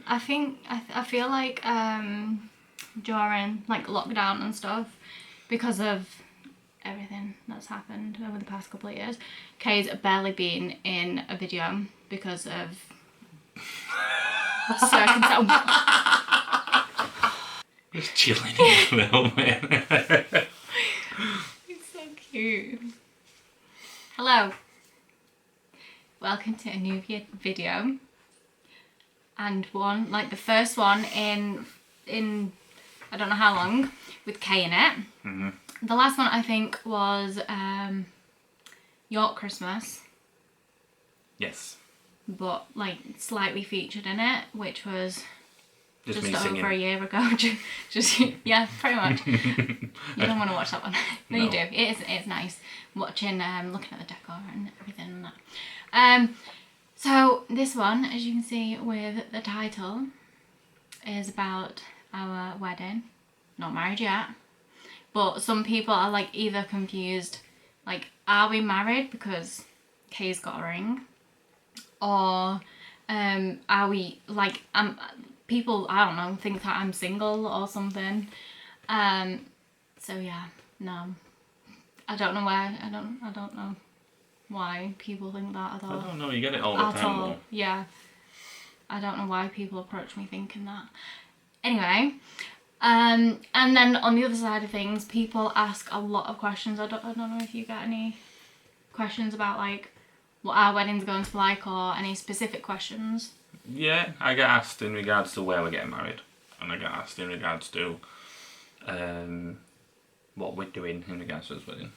I feel like during like lockdown and stuff, because of everything that's happened over the past couple of years, Kay's barely been in a video because of circumstances. Just chilling in the moment. It's so cute. Hello. Welcome to a new video. And one, like the first one in I don't know how long, with Kay in it. Mm-hmm. The last one I think was York Christmas. Yes. But like slightly featured in it, which was just me over singing. a year ago. just yeah, pretty much. You don't want to watch that one. No, you do. It's nice watching, looking at the decor and everything and that. So this one, as you can see with the title, is about our wedding. Not married yet. But some people are like either confused, like, are we married because Kay's got a ring? Or are we like, people, I don't know, think that I'm single or something. So yeah, no. I don't know why, I don't know why people think that at all. I don't know, you get it all the time though. Yeah. I don't know why people approach me thinking that. Anyway, and then on the other side of things, people ask a lot of questions. I don't know if you get any questions about like what our wedding's going to be like, or any specific questions. Yeah, I get asked in regards to where we're getting married, and I get asked in regards to what we're doing in regards to this wedding.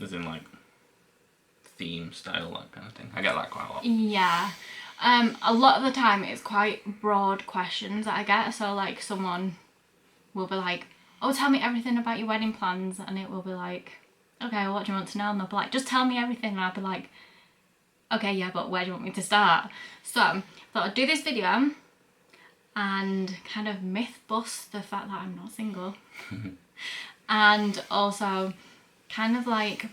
As in like theme, style, that kind of thing. I get that quite a lot. Yeah. A lot of the time it's quite broad questions that I get. So like someone will be like, oh, tell me everything about your wedding plans, and it will be like, okay, well, what do you want to know? And they'll be like, just tell me everything. And I'll be like, okay, yeah, but where do you want me to start? So I thought I'd do this video and kind of myth bust the fact that I'm not single. And also kind of like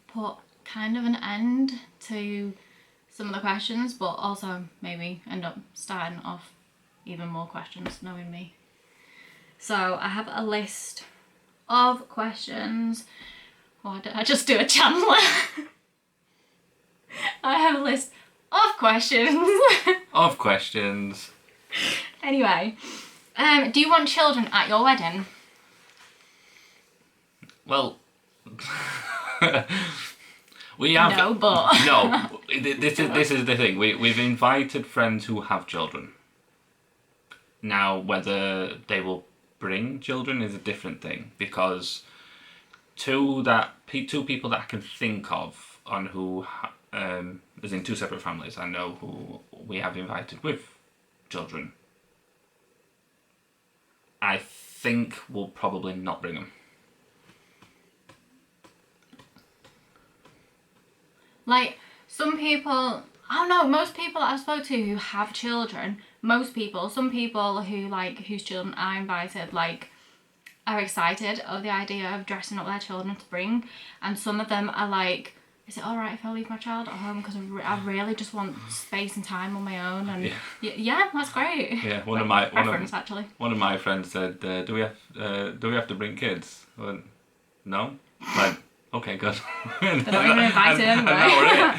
put kind of an end to some of the questions, but also maybe end up starting off even more questions, knowing me. So I have a list of questions. Or did I just do a channeler? I have a list of questions. Of questions. Anyway, do you want children at your wedding? Well, we have No, but no. This is the thing. We've invited friends who have children. Now, whether they will bring children is a different thing, because two people that I can think of on who, as in two separate families, I know who we have invited with children. I think we'll probably not bring them. like some people, I don't know, most people that I've spoken to who have children, some people who like whose children are invited, like are excited of the idea of dressing up their children to bring, and some of them are like, is it alright if I leave my child at home because I really just want space and time on my own? And yeah, that's great. Yeah, one of my friends said, do we have to bring kids? I went, no. Like, okay, good. They're not even invited anyway.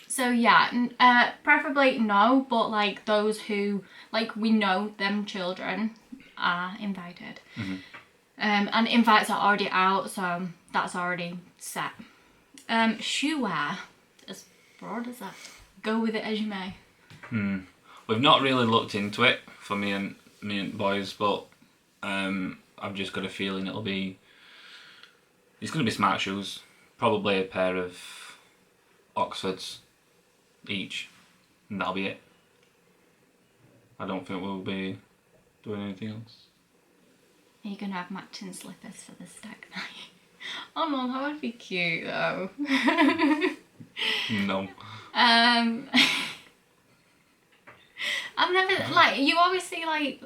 So yeah, preferably no, but like those who, like, we know them children are invited. Mm-hmm. And invites are already out, so that's already set. Shoe wear, as broad as that. Go with it as you may. We've not really looked into it for me and boys, but I've just got a feeling it's going to be smart shoes. Probably a pair of Oxfords each, and that'll be it. I don't think we'll be doing anything else. Are you going to have matching slippers for the stag night? Oh no, that would be cute though. No. I've never, like, you always see like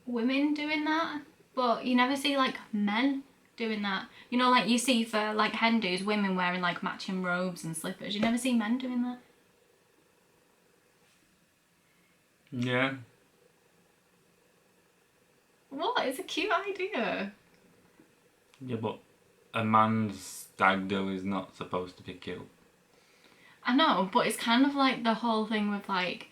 women doing that, but you never see like men doing that. You know, like you see for like hen do's, women wearing like matching robes and slippers. You never see men doing that. Yeah. What? It's a cute idea. Yeah, but a man's stag do is not supposed to be cute. I know, but it's kind of like the whole thing with like,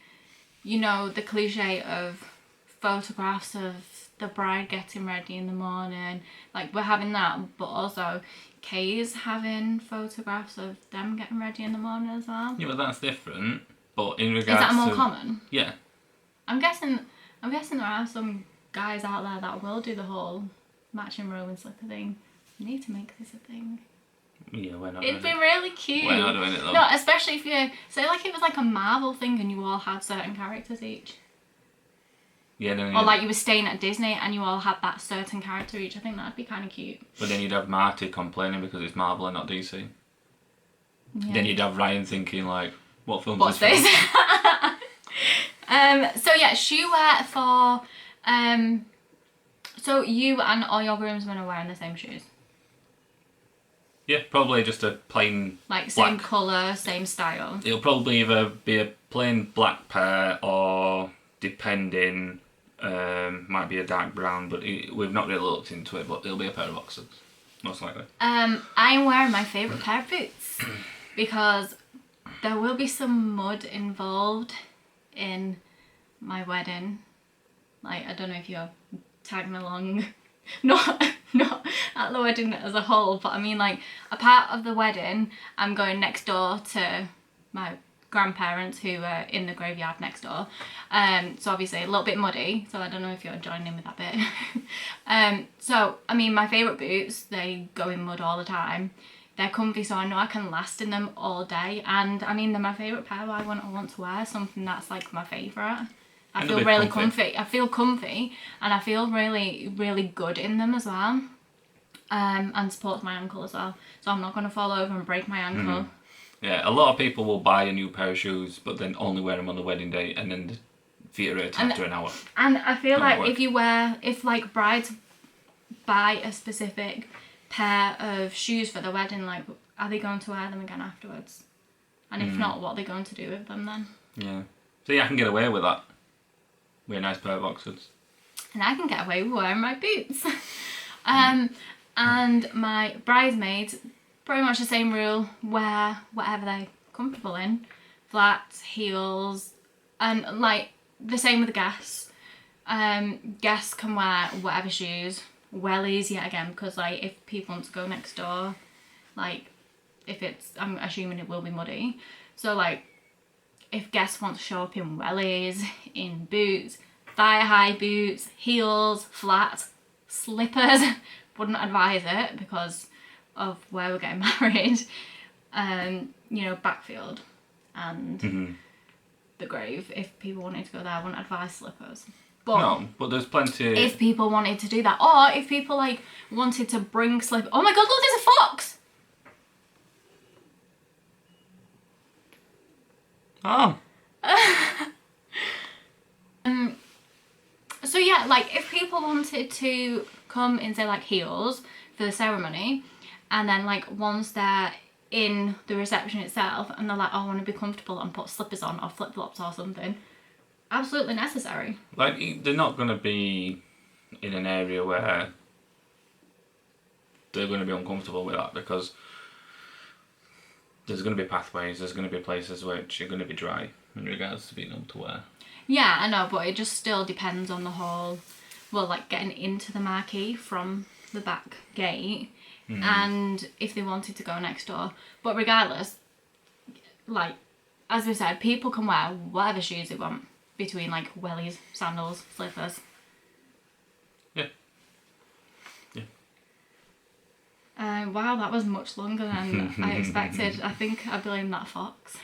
you know, the cliche of photographs of the bride getting ready in the morning. Like, we're having that, but also Kay's having photographs of them getting ready in the morning as well. Yeah, but that's different. But in regards to... Is that more common? Yeah. I'm guessing there are some guys out there that will do the whole matching robe and slipper thing. We need to make this a thing. Yeah, we're not It'd doing be it. really cute. We're not doing it though. No, especially if you say like it was like a Marvel thing and you all had certain characters each. Yeah, no, Or like you were staying at Disney and you all had that certain character each. I think that'd be kind of cute. But then you'd have Marty complaining because it's Marvel and not DC. Yeah. Then you'd have Ryan thinking like, what film's What's this? this? So yeah, shoe wear for so you and all your groomsmen are wearing the same shoes. Yeah, probably just a plain Like same black. colour, same style. It'll probably either be a plain black pair or, depending, might be a dark brown, but we've not really looked into it, but it'll be a pair of Oxfords, most likely. I'm wearing my favourite pair of boots because there will be some mud involved in my wedding. Like, I don't know if you're tagging along, not at the wedding as a whole, but I mean like a part of the wedding I'm going next door to my grandparents who are in the graveyard next door, so obviously a little bit muddy, so I don't know if you're joining in with that bit. So I mean my favourite boots, they go in mud all the time, they're comfy, so I know I can last in them all day, and I mean they're my favourite pair. I want to wear something that's like my favourite. I feel really comfy. I feel comfy and I feel really, really good in them as well. And supports my ankle as well. So I'm not going to fall over and break my ankle. Yeah, a lot of people will buy a new pair of shoes, but then only wear them on the wedding day and then deteriorate after an hour. And I feel Don't like work. if like brides buy a specific pair of shoes for the wedding, like, are they going to wear them again afterwards? And if not, what are they going to do with them then? Yeah. So yeah, I can get away with that. Wear a nice pair of Oxfords. And I can get away with wearing my boots. And my bridesmaids, pretty much the same rule, wear whatever they're comfortable in. Flats, heels, and like the same with the guests. Guests can wear whatever shoes. Wellies yet again, because like if people want to go next door, like if it's, I'm assuming it will be muddy. So like if guests want to show up in wellies, in boots, thigh-high boots, heels, flats, slippers, wouldn't advise it because of where we're getting married. You know, backfield and the grave. If people wanted to go there, I wouldn't advise slippers. But no, but there's plenty. If people wanted to do that, or if people like wanted to bring slip. Oh my god! Look, there's a fox. Oh. So yeah, like if people wanted to come in, say like heels for the ceremony, and then like once they're in the reception itself and they're like, oh, I want to be comfortable and put slippers on or flip-flops or something, absolutely necessary. Like, they're not going to be in an area where they're going to be uncomfortable with that, because there's going to be pathways, there's going to be places which are going to be dry in regards to being able to wear. Yeah, I know, but it just still depends on the whole, well, like getting into the marquee from the back gate, and if they wanted to go next door. But regardless, like, as we said, people can wear whatever shoes they want, between like wellies, sandals, slippers. Yeah. Wow, that was much longer than I expected. I think I blame that fox.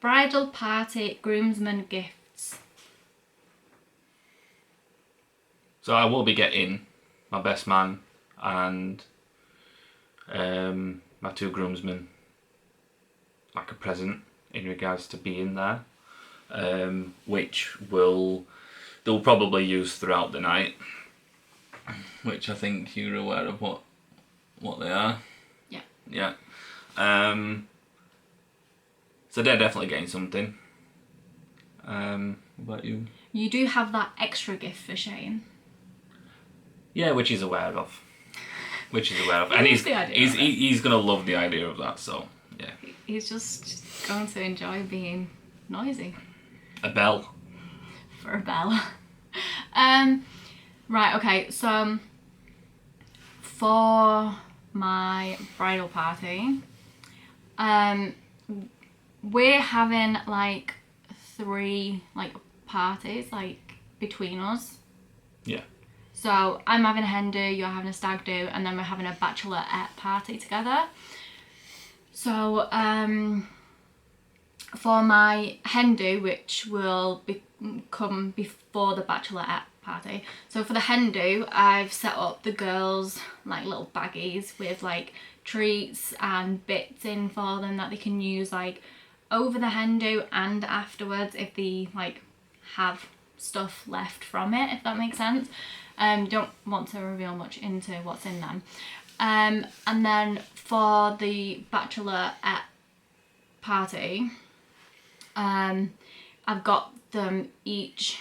Bridal party, groomsmen gifts. So I will be getting my best man and my two groomsmen like a present in regards to being there, which they'll probably use throughout the night, which I think you're aware of what they are. Yeah. Yeah. So they're definitely getting something. What about you? You do have that extra gift for Shane. Yeah, which he's aware of. And loves the idea of it. he's going to love the idea of that, so, yeah. He's just going to enjoy being noisy. A bell. For a bell. Right, okay, so for my bridal party, we're having like 3 like parties like between us. Yeah. So I'm having a hen do, you're having a stag do, and then we're having a bachelorette party together. So for my hen do, which will come before the bachelorette party, so for the hen do, I've set up the girls like little baggies with like treats and bits in for them that they can use like over the hen do and afterwards if they like have stuff left from it, if that makes sense. Don't want to reveal much into what's in them. And then for the bachelorette party, I've got them each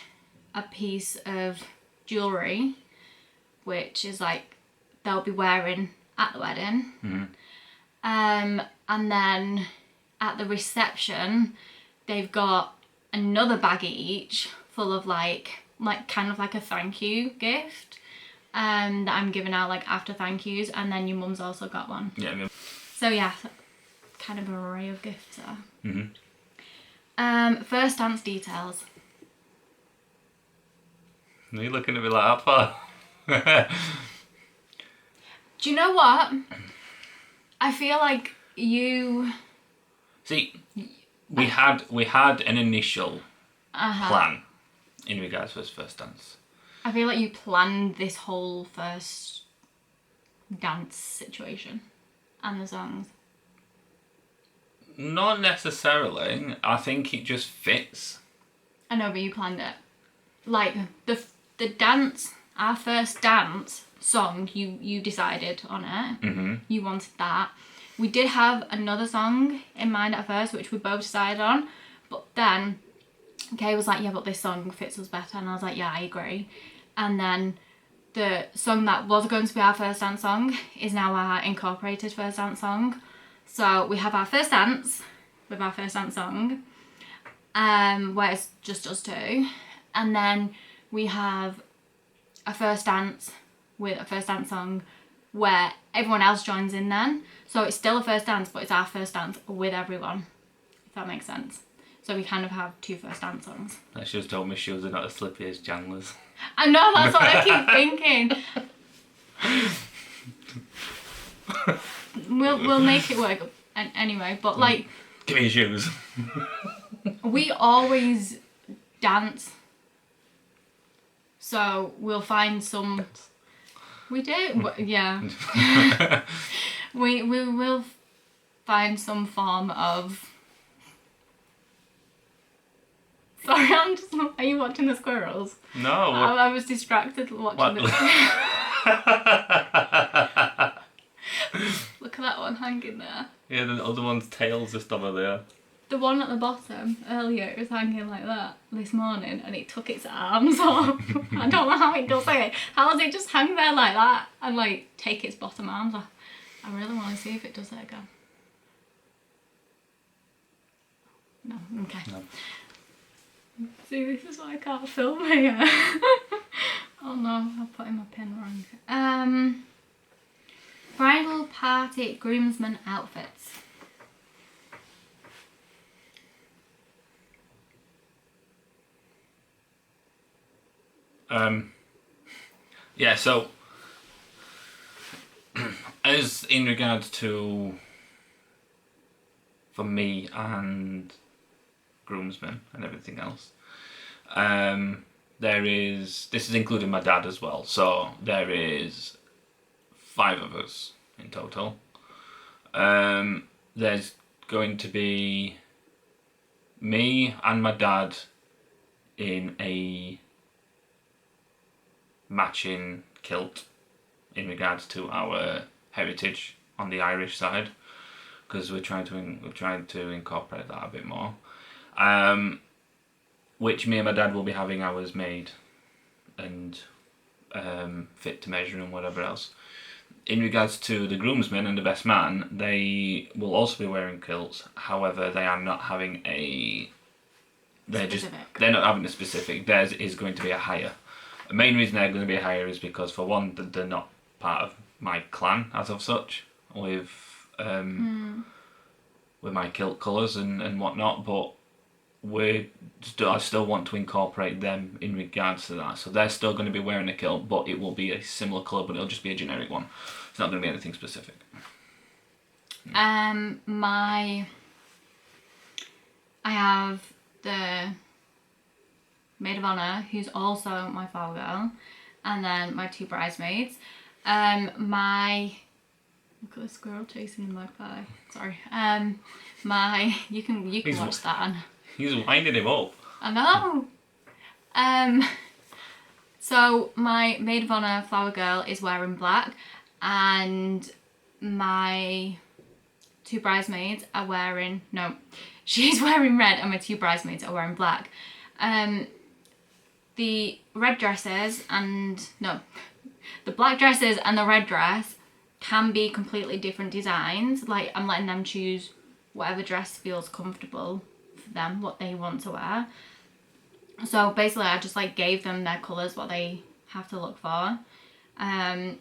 a piece of jewellery, which is like they'll be wearing at the wedding. Mm-hmm. And then at the reception, they've got another baggie each full of like kind of like a thank you gift that I'm giving out like after thank yous, and then your mum's also got one. Yeah. So yeah, kind of an array of gifts there. Mm-hmm. First dance details. Are you looking at me like that far? Do you know what? I feel like you... See, we had an initial plan in regards to his first dance. I feel like you planned this whole first dance situation and the songs. Not necessarily. I think it just fits. I know, but you planned it. Like, the dance, our first dance song, you decided on it. Mm-hmm. You wanted that. We did have another song in mind at first, which we both decided on. But then, Kay was like, yeah, but this song fits us better. And I was like, yeah, I agree. And then the song that was going to be our first dance song is now our incorporated first dance song. So we have our first dance with our first dance song, where it's just us two. And then we have a first dance with a first dance song where everyone else joins in then. So it's still a first dance, but it's our first dance with everyone, if that makes sense. So we kind of have 2 first dance songs. That just told me shoes are not as slippery as Chandler's. I know, that's what I keep thinking. We'll make it work anyway, but like... Give me your shoes. We always dance. So we'll find some... We do, yeah. we will find some form of... Sorry, I'm just... Are you watching the squirrels? No. I was distracted watching the... Look at that one hanging there. Yeah, the other one's tail's just over there. The one at the bottom, earlier, it was hanging like that this morning and it took its arms off. I don't know how it does it. How does it just hang there like that and like take its bottom arms off? I really want to see if it does it again. No, okay. No. See, this is why I can't film here. Oh no, I'm putting my pin wrong. Bridal party groomsmen outfits. Yeah, so as in regards to for me and groomsmen and everything else, there is, this is including my dad as well, so there is 5 of us in total. There's going to be me and my dad in a matching kilt in regards to our heritage on the Irish side, because we're trying to incorporate that a bit more. which me and my dad will be having ours made and fit to measure and whatever else. In regards to the groomsmen and the best man, they will also be wearing kilts. However, they are not having a... They're not having a specific. Theirs is going to be a higher. The main reason they're going to be a higher is because, for one, they're not part of my clan as of such, with my kilt colours and whatnot, but I still want to incorporate them in regards to that. So they're still going to be wearing a kilt, but it will be a similar colour, but it'll just be a generic one. It's not going to be anything specific. I have the maid of honour, who's also my flower girl, and then my 2 bridesmaids. Look at the squirrel chasing the magpie. Sorry. You can watch that. He's winding him up. I know. So my maid of honour flower girl is wearing black, and my 2 bridesmaids are wearing... No, she's wearing red and my 2 bridesmaids are wearing black. The red dresses and... No. The black dresses and the red dress can be completely different designs. Like, I'm letting them choose whatever dress feels comfortable for them, what they want to wear. So basically I just like gave them their colours, what they have to look for. And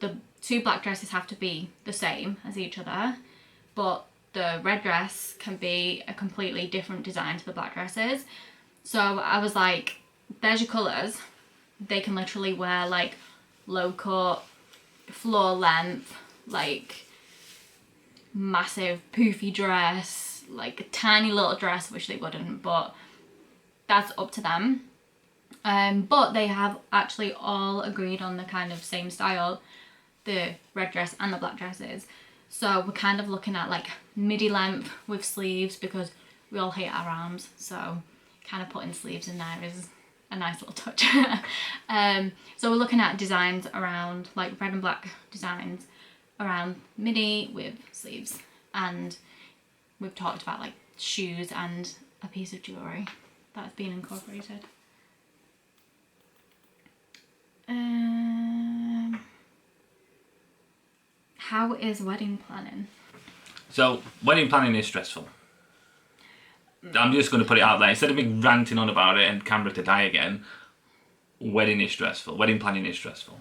the 2 black dresses have to be the same as each other, but the red dress can be a completely different design to the black dresses. So I was like, there's your colours. They can literally wear like low cut, floor length, like massive poofy dress, like a tiny little dress, which they wouldn't, but that's up to them. But they have actually all agreed on the kind of same style, the red dress and the black dresses. So we're kind of looking at like midi length with sleeves, because we all hate our arms, so kind of putting sleeves in there is a nice little touch. So we're looking at designs around like red and black designs around midi with sleeves, and we've talked about like shoes and a piece of jewellery that's been incorporated. How is wedding planning? So, wedding planning is stressful. I'm just going to put it out there. Instead of me ranting on about it and Canberra to die again, wedding is stressful. Wedding planning is stressful.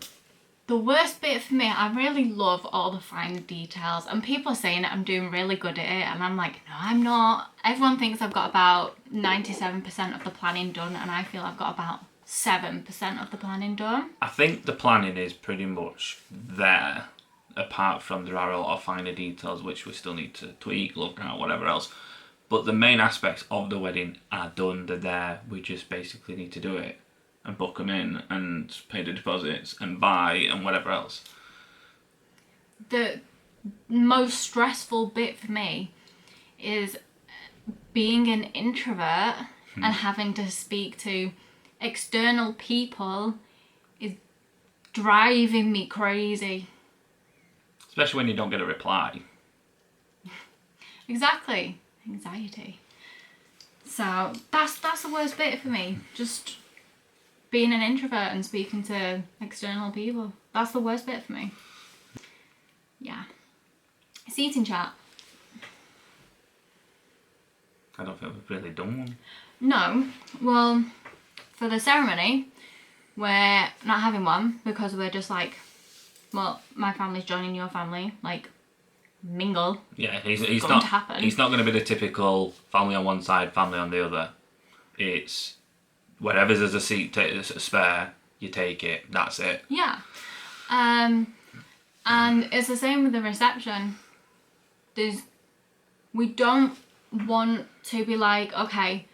The worst bit for me, I really love all the fine details, and people are saying that I'm doing really good at it, and I'm like, no, I'm not. Everyone thinks I've got about 97% of the planning done, and I feel I've got about 7% of the planning done. I think the planning is pretty much there, apart from there are a lot of finer details which we still need to tweak, look at, whatever else. But the main aspects of the wedding are done, they're there. We just basically need to do it and book them in and pay the deposits and buy and whatever else. The most stressful bit for me is being an introvert and having to speak to external people is driving me crazy. Especially when you don't get a reply. Exactly. Anxiety. So that's the worst bit for me. Just being an introvert and speaking to external people. That's the worst bit for me. Yeah. Seating chart. I don't think we've really done one. No. Well, for the ceremony, we're not having one because we're just like, well, my family's joining your family, like, mingle. Yeah, he's not going to be the typical family on one side, family on the other. It's wherever there's a seat, there's a spare, you take it. That's it. Yeah. And it's the same with the reception. We don't want to be like, okay,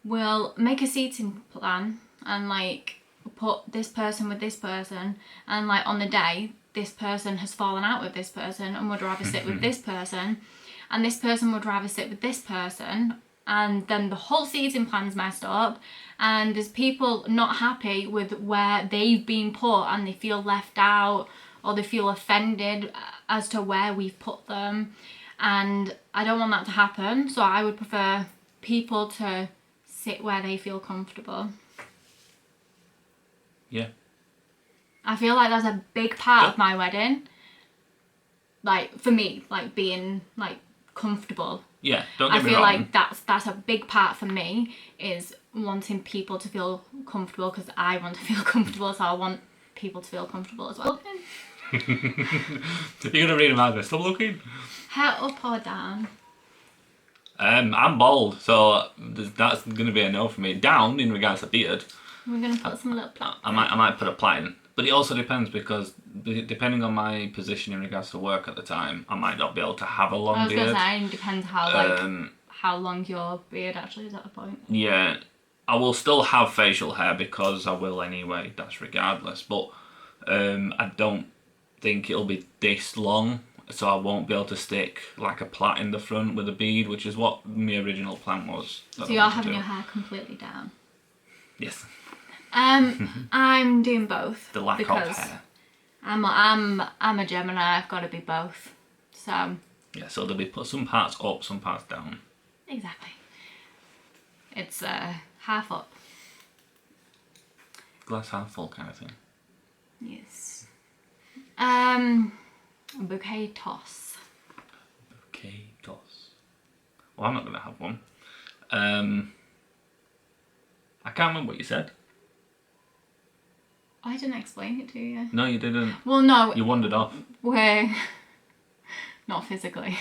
we'll make a seating plan and like put this person with this person, and like on the day this person has fallen out with this person and would rather sit with this person, and this person would rather sit with this person, and then the whole seating plan's messed up, and there's people not happy with where they've been put and they feel left out or they feel offended as to where we've put them, and I don't want that to happen. So I would prefer people to sit where they feel comfortable. Yeah. I feel like that's a big part of my wedding. Like, for me, like, being, like, comfortable. Yeah, don't get me wrong. I feel like that's a big part for me, is wanting people to feel comfortable, because I want to feel comfortable, so I want people to feel comfortable as well. You're going to read them out. Stop looking. Hair up or down? I'm bald, so that's going to be a no for me. Down, in regards to beard. We're going to put some little plaits. I might put a plait in. But it also depends, because depending on my position in regards to work at the time, I might not be able to have a long beard. I was going to say, it depends how long your beard actually is at the point. Yeah, I will still have facial hair, because I will anyway, that's regardless. But I don't think it'll be this long, so I won't be able to stick like a plait in the front with a bead, which is what my original plan was. So you're having your hair completely down? Yes. I'm doing both. The lack of hair. I'm a Gemini. I've got to be both. So. Yeah. So there'll be some parts up, some parts down. Exactly. It's half up. Glass half full kind of thing. Yes. Bouquet toss. Bouquet toss. Well, I'm not gonna have one. I can't remember what you said. I didn't explain it to you. No, you didn't. Well, no. You wandered off. We're not physically.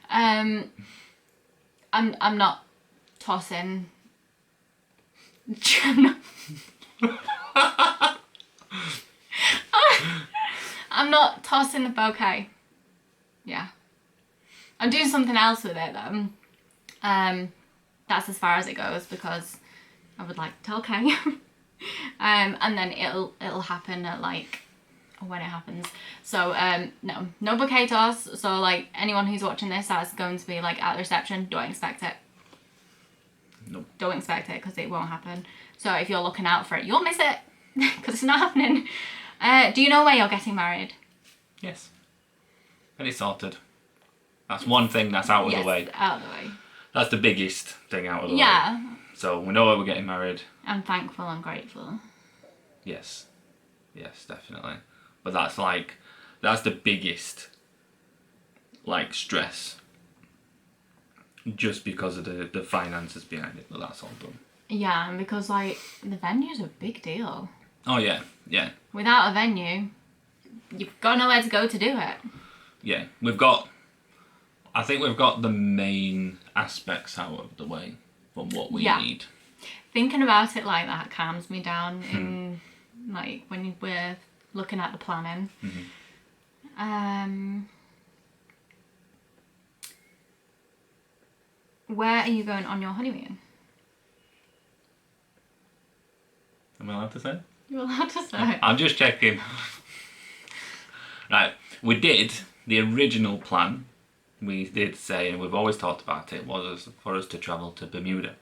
I'm not tossing. I'm not tossing the bouquet. Yeah. I'm doing something else with it though. That's as far as it goes, because I would like to tell Kay. And then it'll happen at like when it happens. So no bouquet toss. So like anyone who's watching this that's going to be like at the reception, don't expect it. Nope. Don't expect it, because it won't happen. So if you're looking out for it, you'll miss it, because it's not happening. Do you know where you're getting married? Yes. And it's sorted. That's one thing that's out of the way. Out of the way. That's the biggest thing out of the way. Yeah. So we know where we're getting married. I'm thankful and grateful. Yes. Yes, definitely. But that's the biggest, like, stress. Just because of the finances behind it, but that's all done. Yeah, and because, like, the venue's a big deal. Oh, yeah, yeah. Without a venue, you've got nowhere to go to do it. Yeah, I think we've got the main aspects out of the way from what we need. Thinking about it like that calms me down in, like, when we're looking at the planning. Mm-hmm. Where are you going on your honeymoon? Am I allowed to say? You're allowed to say. I'm just checking. Right, we did the original plan. We did say, and we've always talked about it, was for us to travel to Bermuda.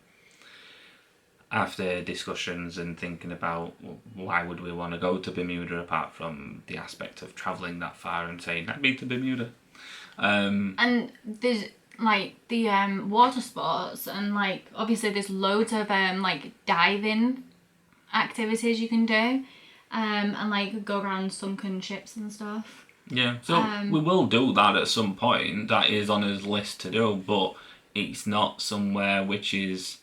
After discussions and thinking about why would we want to go to Bermuda, apart from the aspect of travelling that far and saying, I've been to Bermuda. And there's like the water sports, and like obviously there's loads of like diving activities you can do, and like go around sunken ships and stuff. Yeah, so we will do that at some point. That is on his list to do, but it's not somewhere which is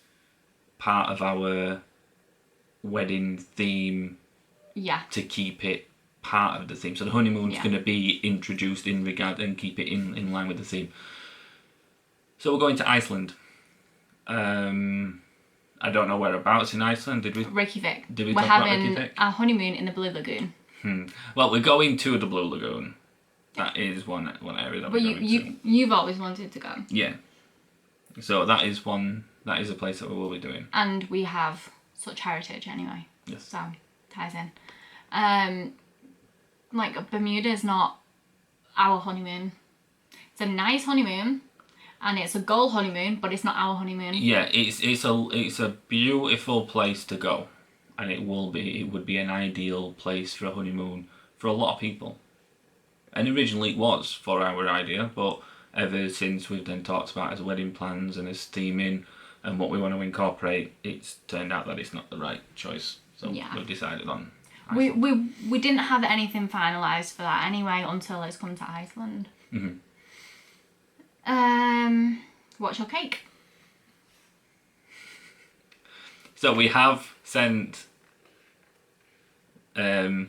part of our wedding theme. Yeah. To keep it part of the theme. So the honeymoon's going to be introduced in regard and keep it in line with the theme. So we're going to Iceland. I don't know whereabouts in Iceland. Did we? Reykjavik. Did we We're talk about having Reykjavik? our honeymoon in the Blue Lagoon. Well, we're going to the Blue Lagoon. That is one area that we're going to. You've always wanted to go. Yeah. So that is one. That is a place that we will be doing. And we have such heritage anyway. Yes. So ties in. Like Bermuda is not our honeymoon. It's a nice honeymoon, and it's a goal honeymoon, but it's not our honeymoon. Yeah, it's a beautiful place to go, and it would be an ideal place for a honeymoon for a lot of people. And originally it was for our idea, but ever since we've then talked about as wedding plans and as theming, and what we want to incorporate, it's turned out that it's not the right choice. So Yeah. we've decided on We Iceland. we didn't have anything finalised for that anyway until it's come to Iceland. What's your cake? So we have sent emails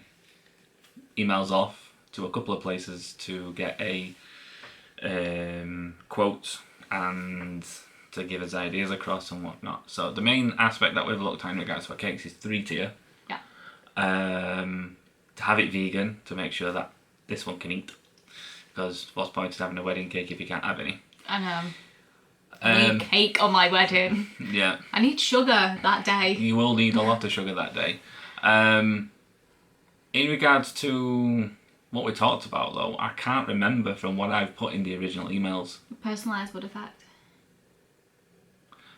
off to a couple of places to get a quote and to give us ideas across and whatnot. So the main aspect that we've looked at in regards to our cakes is 3-tier. Yeah. To have it vegan, to make sure that this one can eat. Because what's the point of having a wedding cake if you can't have any? I know. I need cake on my wedding. Yeah. I need sugar that day. You will need a lot of sugar that day. In regards to what we talked about, though, I can't remember from what I've put in the original emails. Personalised wood effect.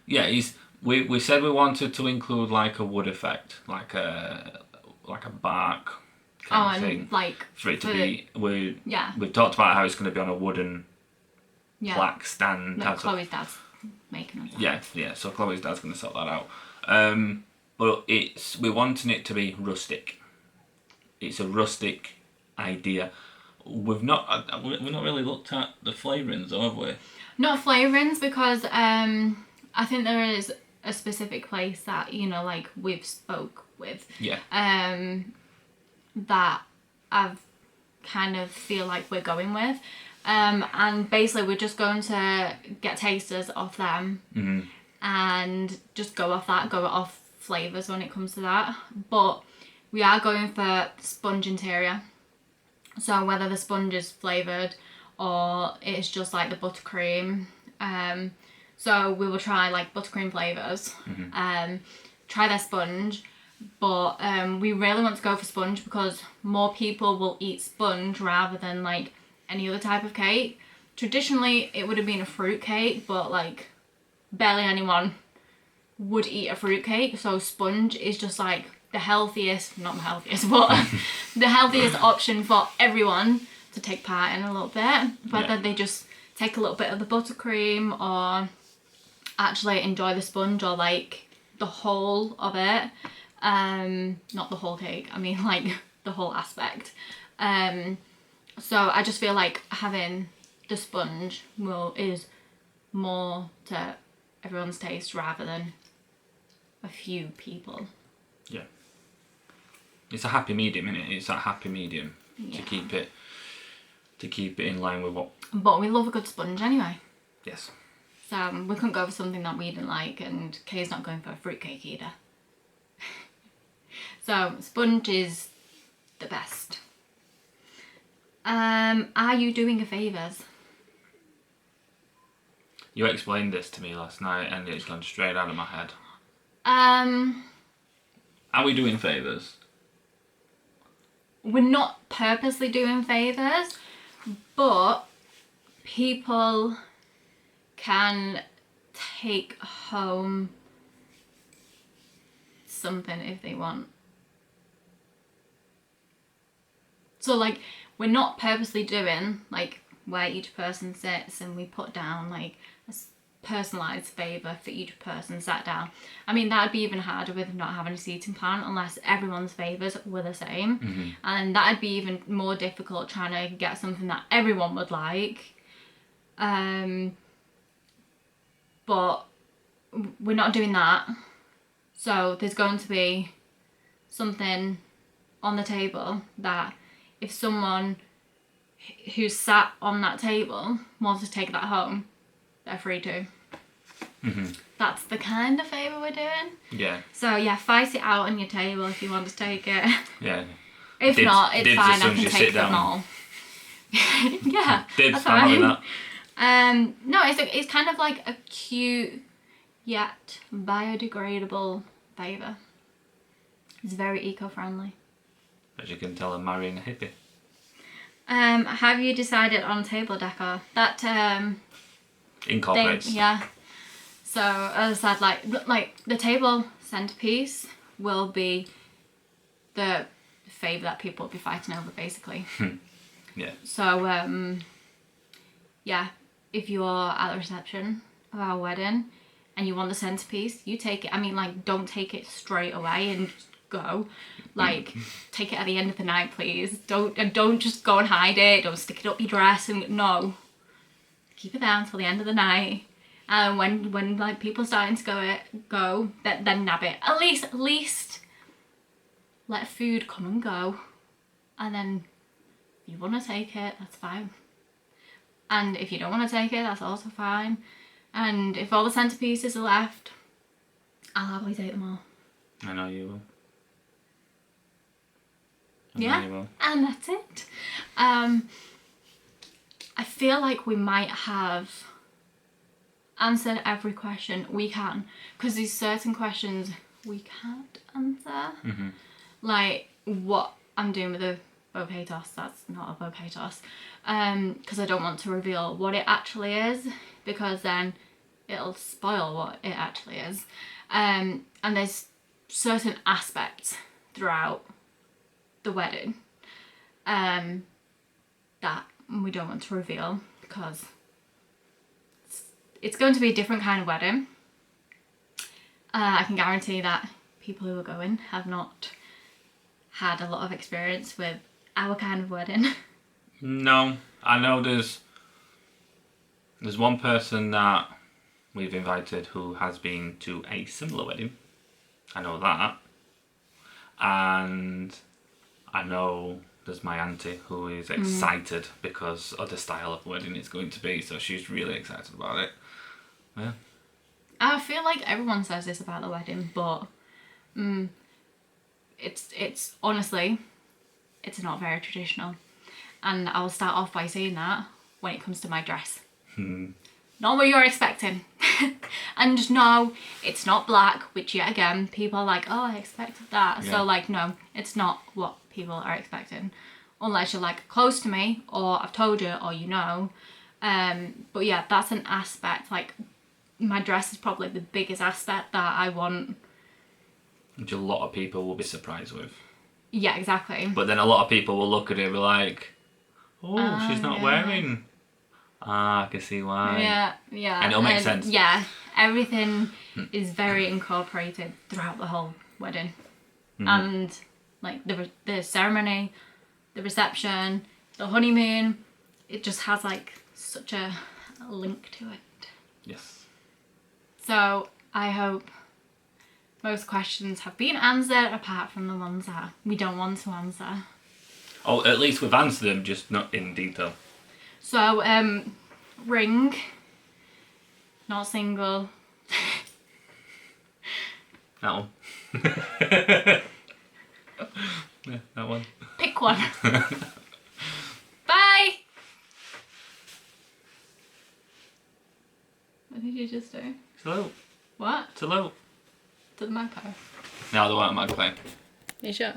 Yeah, we said we wanted to include like a wood effect, like a bark kind of thing. Like for it to be, yeah. We've talked about how it's going to be on a wooden plaque stand. Like Chloe's dad's making us. Yeah. So Chloe's dad's going to sort that out. But we're wanting it to be rustic. It's a rustic idea. We've not really looked at the flavourings, though, have we? Not flavourings because I think there is a specific place that like we've spoke with. Yeah. That I've kind of feel like we're going with. And basically we're just going to get tasters off them and just go off flavours when it comes to that. But we are going for sponge interior. So whether the sponge is flavoured or it's just like the buttercream. So we will try like buttercream flavours. Try their sponge. But we really want to go for sponge because more people will eat sponge rather than like any other type of cake. Traditionally it would have been a fruit cake, but like barely anyone would eat a fruit cake, so sponge is just like the healthiest, not the healthiest, but the healthiest option for everyone to take part in a little bit, whether they just take a little bit of the buttercream or actually enjoy the sponge or like the whole of it. Not the whole cake, I mean like the whole aspect. So I just feel like having the sponge is more to everyone's taste rather than a few people. Yeah. It's a happy medium, isn't it? It's that happy medium to keep it in line with what. But we love a good sponge anyway. Yes. So we couldn't go for something that we didn't like, and Kay's not going for a fruitcake either. So sponge is the best. Are you doing a favours? You explained this to me last night and it's gone straight out of my head. Are we doing favours? We're not purposely doing favours, but people can take home something if they want. So like we're not purposely doing like where each person sits and we put down like a personalised favour for each person sat down. I mean that'd be even harder with not having a seating plan unless everyone's favours were the same. And that'd be even more difficult trying to get something that everyone would like. But we're not doing that. So there's going to be something on the table that if someone who's sat on that table wants to take that home, they're free to. That's the kind of favour we're doing. Yeah. So yeah, fight it out on your table if you want to take it. Yeah. If not, it's fine, I can take them all. Yeah, Dibs, that's I'm having fine. that. No, it's kind of like a cute yet biodegradable favour. It's very eco-friendly. As you can tell, I'm marrying a hippie. Have you decided on table decor? That Incorporates. yeah. So as I said, like the table centerpiece will be the favour that people will be fighting over, basically. Yeah. So yeah, if you're at the reception of our wedding and you want the centerpiece, you take it. I mean, like, don't take it straight away and just go. Like, take it at the end of the night, please. Don't just go and hide it. Don't stick it up your dress. And no, keep it there until the end of the night. And when like people are starting to go, then nab it. At least let food come and go, and then if you want to take it, that's fine. And if you don't want to take it, that's also fine. And if all the centerpieces are left, I'll happily take them all. I know you will. Yeah, and that's it. I feel like we might have answered every question we can, because there's certain questions we can't answer. Mm-hmm. Like what I'm doing with the bouquet toss, that's not a bouquet toss, because I don't want to reveal what it actually is, because then it'll spoil what it actually is. And there's certain aspects throughout the wedding that we don't want to reveal, because it's going to be a different kind of wedding. I can guarantee that people who are going have not had a lot of experience with our kind of wedding. No, I know there's one person that we've invited who has been to a similar wedding. I know that. And I know there's my auntie who is excited because of the style of wedding it's going to be, so she's really excited about it. Yeah. I feel like everyone says this about the wedding, but it's honestly, it's not very traditional. And I will start off by saying that when it comes to my dress. Not what you're expecting. And no, it's not black, which yet again, people are like, oh, I expected that. Yeah. So like, no, it's not what people are expecting. Unless you're like close to me, or I've told you, or you know. But yeah, that's an aspect. Like, my dress is probably the biggest aspect that I want. Which a lot of people will be surprised with. Yeah, exactly. But then a lot of people will look at it and be like, oh, she's not wearing. I can see why. Yeah, yeah. And it'll make sense. Yeah, everything is very incorporated throughout the whole wedding. And like the ceremony, the reception, the honeymoon, it just has like such a link to it. Yes. So I hope most questions have been answered, apart from the ones that we don't want to answer. Oh, at least we've answered them, just not in detail. So, ring, not single. That one. Yeah, that one. Pick one. Bye! What did you just do? Hello. What? Hello. To the magpie? No, the one at magpie. You sure?